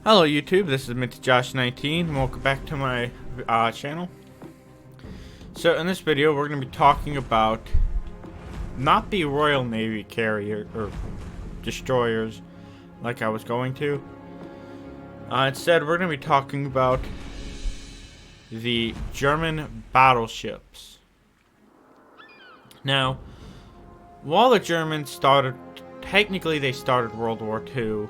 Hello YouTube, this is MintyJosh19 and welcome back to my channel. So in this video we're going to be talking about not the Royal Navy carrier or destroyers like I was going to. Instead we're going to be talking about the German battleships. Now, while the Germans technically they started World War II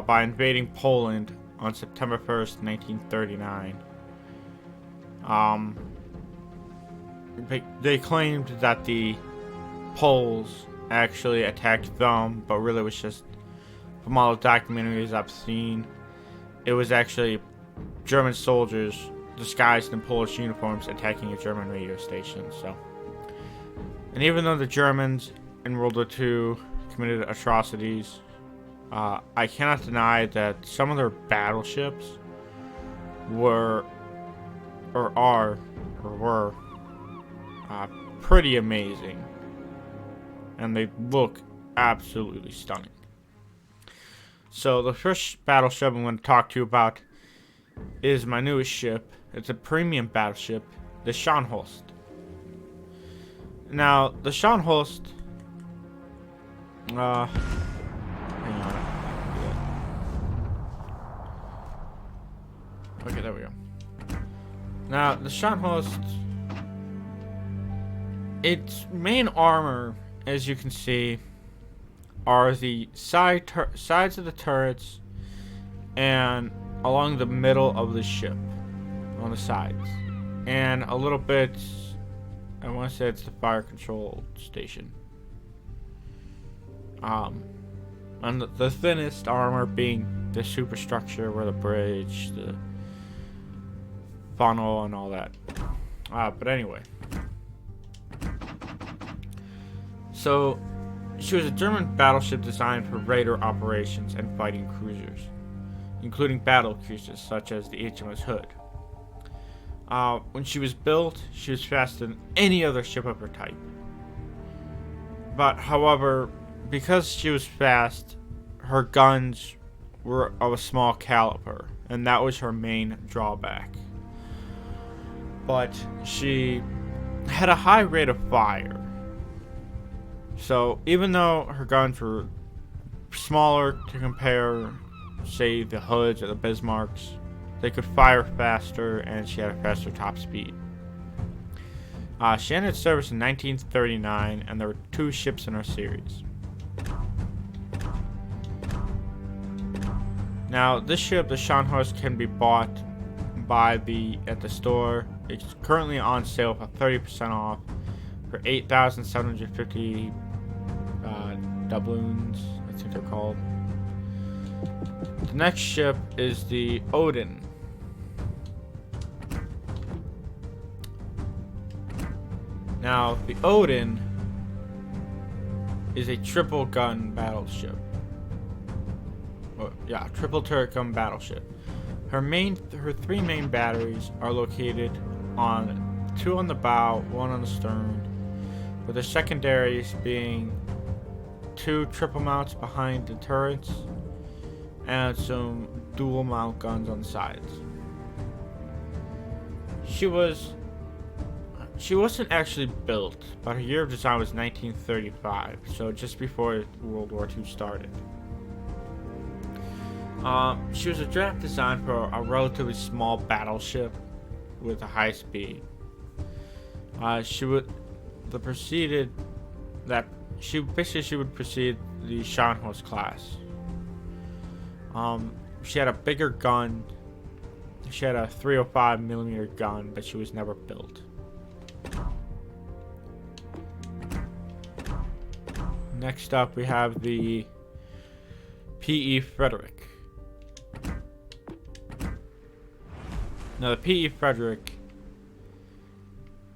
by invading Poland on September 1st, 1939. They claimed that the Poles actually attacked them, but really was just, from all the documentaries I've seen, it was actually German soldiers disguised in Polish uniforms attacking a German radio station. And even though the Germans in World War II committed atrocities, I cannot deny that some of their battleships were pretty amazing, and they look absolutely stunning. So the first battleship I'm going to talk to you about is my newest ship. It's a premium battleship, the Horst. Now, the Horst, hang on. Okay, there we go. Now, the Horst, its main armor, as you can see, are the sides of the turrets and along the middle of the ship, on the sides, and a little bit, I want to say it's the fire control station. And the thinnest armor being the superstructure, where the bridge, the funnel, and all that. But anyway, so she was a German battleship designed for raider operations and fighting cruisers, including battle cruisers such as the HMS Hood. When she was built, she was faster than any other ship of her type. But however, because she was fast, her guns were of a small caliber, and that was her main drawback. But she had a high rate of fire. So even though her guns were smaller to compare, say, the Hoods or the Bismarcks, they could fire faster, and she had a faster top speed. She ended service in 1939, and there were 2 ships in her series. Now, this ship, the Horst, can be bought at the store. It's currently on sale for 30% off for 8,750 doubloons, I think they're called. The next ship is the Odin. Now, the Odin is a triple gun battleship. Triple turret gun battleship. Her 3 main batteries are located on 2 on the bow, 1 on the stern, with the secondaries being 2 triple mounts behind the turrets and some dual mount guns on the sides. She wasn't actually built, but her year of design was 1935, so just before World War II started. She was a draft designed for a relatively small battleship with a high speed. She would precede the Scharnhorst class. She had a bigger gun. She had a 305mm gun, but she was never built. Next up, we have the P.E. Frederick. Now, the P.E. Frederick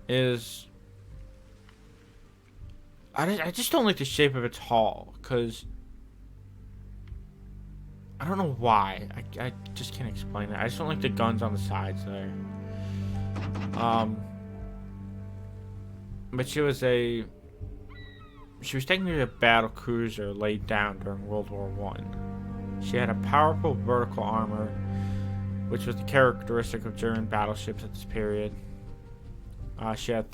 is... I just don't like the shape of its hull, because... I don't know why. I just can't explain it. I just don't like the guns on the sides there. But she was technically a battle cruiser laid down during World War I. She had a powerful vertical armor, which was the characteristic of German battleships at this period. She had 8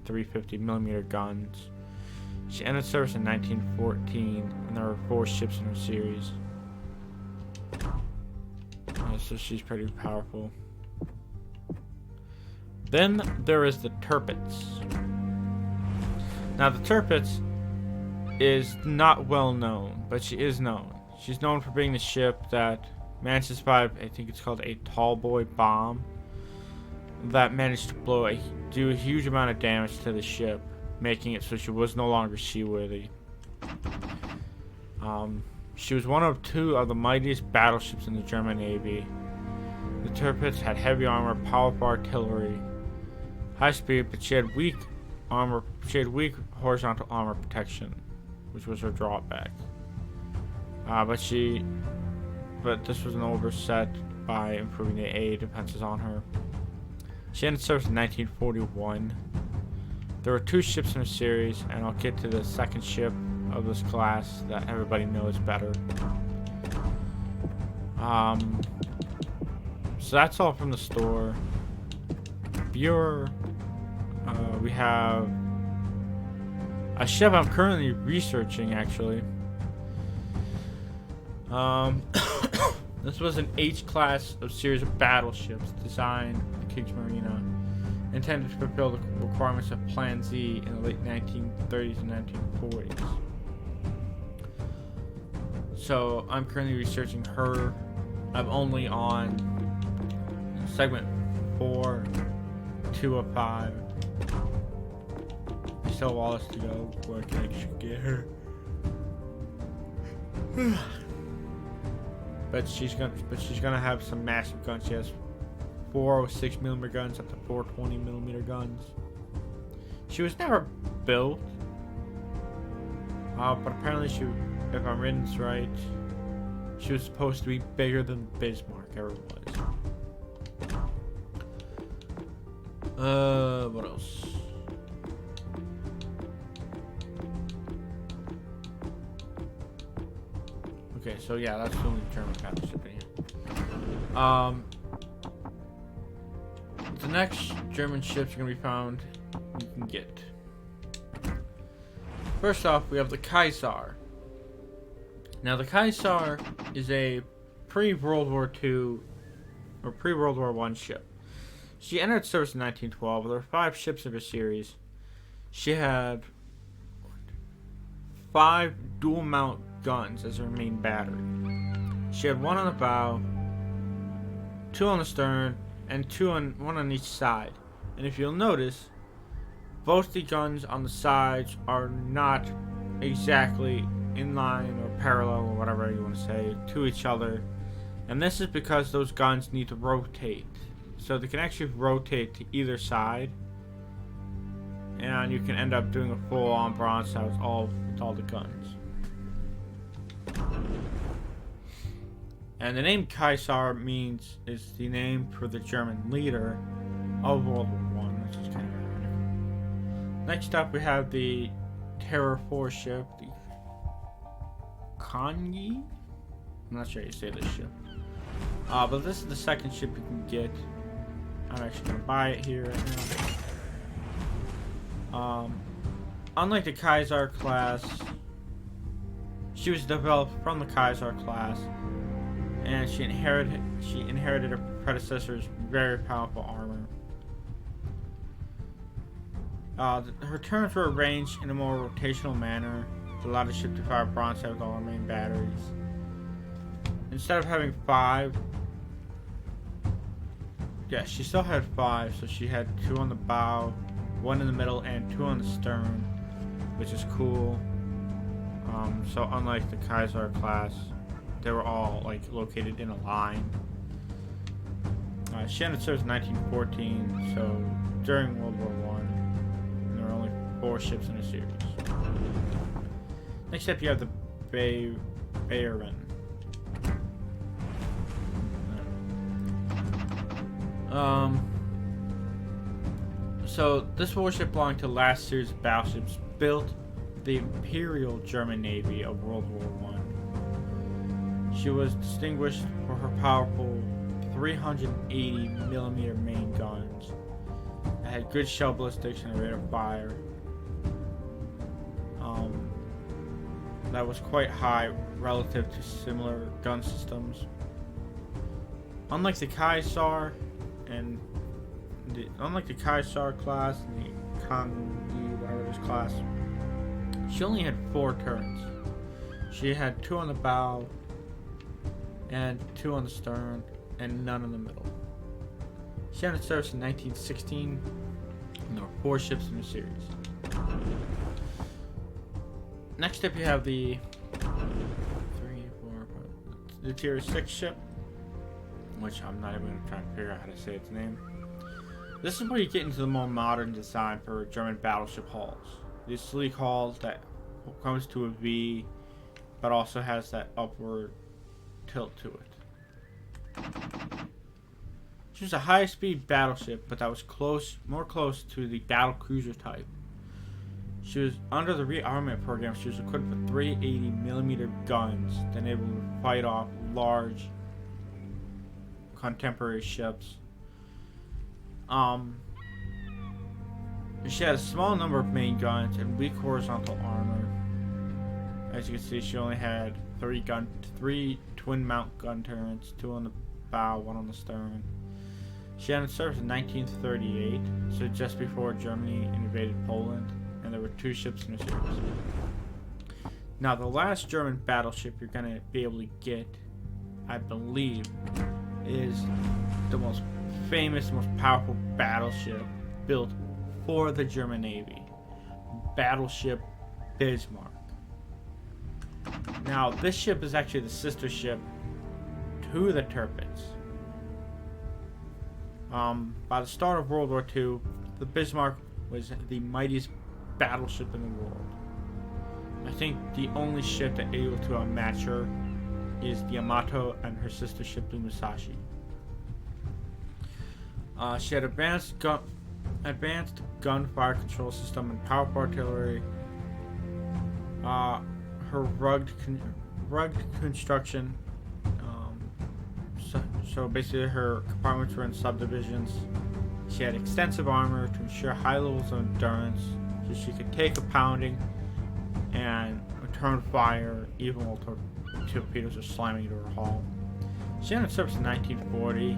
350 millimeter guns. She ended service in 1914, and there were 4 ships in her series. So she's pretty powerful. Then there is the Terrapins. Now the Terrapins is not well known, but she is known. She's known for being the ship that managed to survive, I think it's called a tall boy bomb, that managed to do a huge amount of damage to the ship, making it so she was no longer seaworthy. She was one of 2 of the mightiest battleships in the German Navy. The Terrapins had heavy armor, powerful artillery, high speed, but she had weak armor. She had weak horizontal armor protection, which was her drawback. But this was an overset by improving the AA defenses on her. She ended service in 1941. There were 2 ships in her series, and I'll get to the second ship of this class that everybody knows better. So that's all from the store. Bureau, we have a ship I'm currently researching, actually. This was an H-class of series of battleships designed for the Kriegsmarine, intended to fulfill the requirements of Plan Z in the late 1930s and 1940s. So I'm currently researching her. I'm only on segment 4, 2 of 5. There's still Wallace to go before I can actually get her. But she's gonna have some massive guns. She has 406mm guns up to 420mm guns. She was never built, but apparently if I'm reading this right, she was supposed to be bigger than Bismarck ever was. What else? Okay, so yeah, that's the only German battleship in here. The next German ships are going to be found you can get. First off, we have the Kaiser. Now, the Kaiser is a pre-World War II or pre-World War I ship. She entered service in 1912. There were 5 ships of her series. She had 5 dual-mount guns as her main battery. She had 1 on the bow, 2 on the stern, and 1 on each side. And if you'll notice, both the guns on the sides are not exactly in line or parallel or whatever you want to say to each other. And this is because those guns need to rotate. So they can actually rotate to either side. And you can end up doing a full-on broadside with all the guns. And the name Kaiser is the name for the German leader of World War I, which is kind of ironic. Next up, we have the Terror 4 ship, the Kongi. I'm not sure how you say this ship. But this is the second ship you can get. I'm actually going to buy it here right now. Unlike the Kaiser class, she was developed from the Kaiser class, and she inherited her predecessor's very powerful armor. Her turns were arranged in a more rotational manner to allow the ship to fire broadside with all her main batteries. Instead of having 5, she still had 5, so she had 2 on the bow, 1 in the middle, and 2 on the stern, which is cool. So unlike the Kaiser class, they were all located in a line. She ended service in 1914, so during World War I, and there were only 4 ships in a series. Next up, you have the Bay Bayern. So this warship belonged to the last series of battleships built the Imperial German Navy of World War I. She was distinguished for her powerful 380mm main guns that had good shell ballistics and a rate of fire that was quite high relative to similar gun systems. Unlike the Kaisar class and the Kangi, whatever this class, she only had 4 turrets. She had 2 on the bow and 2 on the stern and none in the middle. She entered service in 1916 and there were 4 ships in the series. Next up you have the Tier 6 ship, which I'm not even going to try and figure out how to say its name. This is where you get into the more modern design for German battleship hulls. These sleek hulls that comes to a V, but also has that upward tilt to it. She was a high-speed battleship, but that was more close to the battle cruiser type. She was under the rearmament program. She was equipped with 380mm guns that enabled her to fight off large contemporary ships. She had a small number of main guns and weak horizontal armor. As you can see, she only had 3 twin mount gun turrets, 2 on the bow, 1 on the stern. She entered service in 1938, so just before Germany invaded Poland, and there were 2 ships in the series. Now, the last German battleship you're going to be able to get, I believe, is the most famous, most powerful battleship built for the German Navy, Battleship Bismarck. Now, this ship is actually the sister ship to the Terrapins. By the start of World War II, the Bismarck was the mightiest battleship in the world. I think the only ship that able to match her is the Yamato and her sister ship, the Musashi. She had advanced gunfire control system and powerful artillery. Her rugged construction. So basically, her compartments were in subdivisions. She had extensive armor to ensure high levels of endurance, so she could take a pounding and return fire even while torpedoes were slamming into her hull. She entered service in 1940,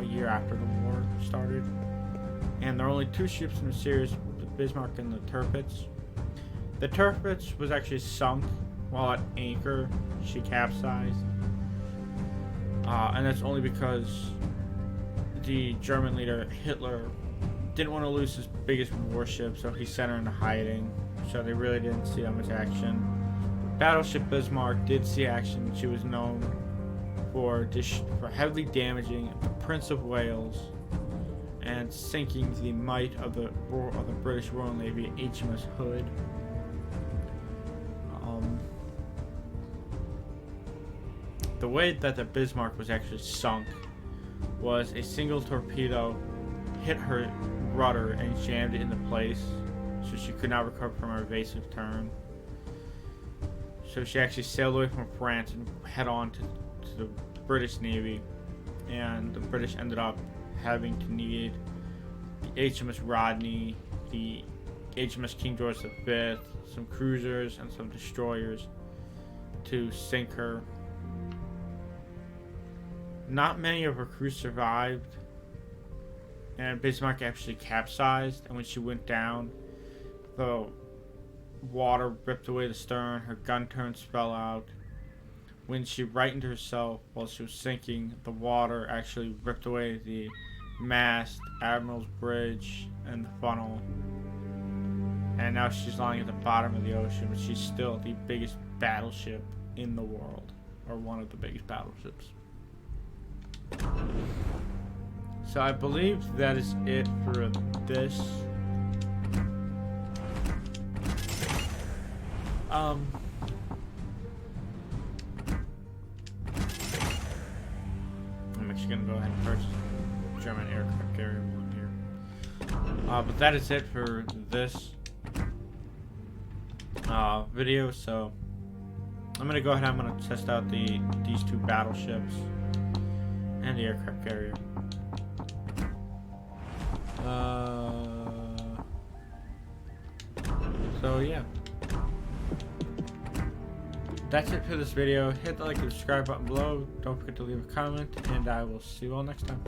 a year after the war started. And there are only 2 ships in the series, the Bismarck and the Terrapins. The Terrapins was actually sunk while at anchor. She capsized. And that's only because the German leader, Hitler, didn't want to lose his biggest warship, so he sent her into hiding. So they really didn't see that much action. Battleship Bismarck did see action. She was known for heavily damaging the Prince of Wales and sinking the might of the British Royal Navy HMS Hood. The way that the Bismarck was actually sunk was a single torpedo hit her rudder and jammed it into place, so she could not recover from her evasive turn. So she actually sailed away from France and head on to the British Navy, and the British ended up having to need the HMS Rodney, the HMS King George V, some cruisers, and some destroyers to sink her. Not many of her crew survived, and Bismarck actually capsized, and when she went down, the water ripped away the stern, her gun turrets fell out. When she rightened herself while she was sinking, the water actually ripped away the mast, Admiral's Bridge, and the funnel. And now she's lying at the bottom of the ocean, but she's still the biggest battleship in the world, or one of the biggest battleships. So I believe that is it for this. I'm actually gonna go ahead and purchase a German aircraft carrier one here. But that is it for this video. So I'm gonna go ahead. I'm gonna test out these two battleships and the aircraft carrier. So yeah, that's it for this video. Hit the like and subscribe button below. Don't forget to leave a comment, and I will see you all next time.